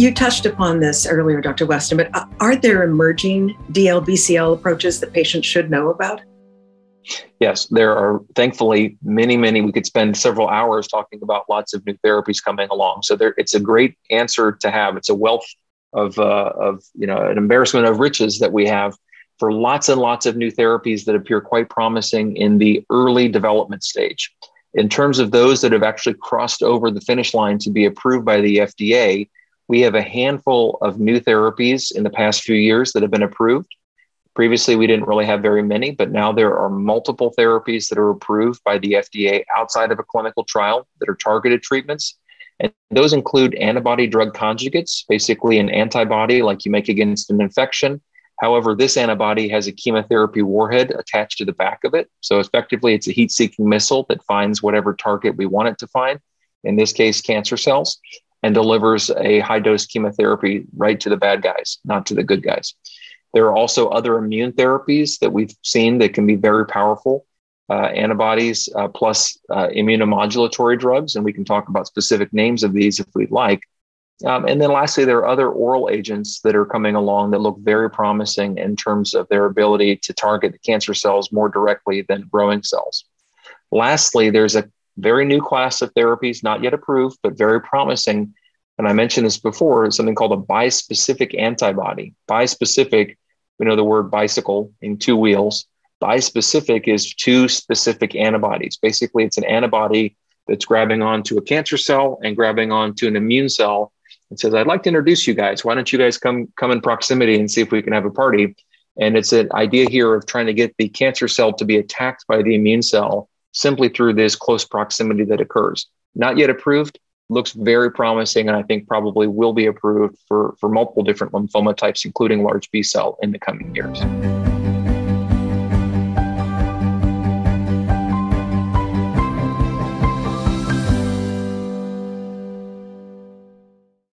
You touched upon this earlier, Dr. Westin, but are there emerging DLBCL approaches that patients should know about? Yes, there are thankfully many. We could spend several hours talking about lots of new therapies coming along. So it's a great answer to have. It's a wealth of an embarrassment of riches that we have for lots and lots of new therapies that appear quite promising in the early development stage. In terms of those that have actually crossed over the finish line to be approved by the FDA, we have a handful of new therapies in the past few years that have been approved. Previously, we didn't really have very many, but now there are multiple therapies that are approved by the FDA outside of a clinical trial that are targeted treatments. And those include antibody drug conjugates, basically an antibody like you make against an infection. However, this antibody has a chemotherapy warhead attached to the back of it. So effectively, it's a heat-seeking missile that finds whatever target we want it to find, in this case, cancer cells, and delivers a high-dose chemotherapy right to the bad guys, not to the good guys. There are also other immune therapies that we've seen that can be very powerful, antibodies plus immunomodulatory drugs, and we can talk about specific names of these if we'd like. And then lastly, there are other oral agents that are coming along that look very promising in terms of their ability to target the cancer cells more directly than growing cells. Lastly, there's a very new class of therapies, not yet approved, but very promising. And I mentioned this before, something called a bispecific antibody. Bispecific, we know the word bicycle in two wheels. Bispecific is two specific antibodies. Basically, it's an antibody that's grabbing onto a cancer cell and grabbing onto an immune cell and says, I'd like to introduce you guys. Why don't you guys come in proximity and see if we can have a party? And it's an idea here of trying to get the cancer cell to be attacked by the immune cell simply through this close proximity that occurs. Not yet approved, looks very promising, and I think probably will be approved for multiple different lymphoma types, including large B cell in the coming years.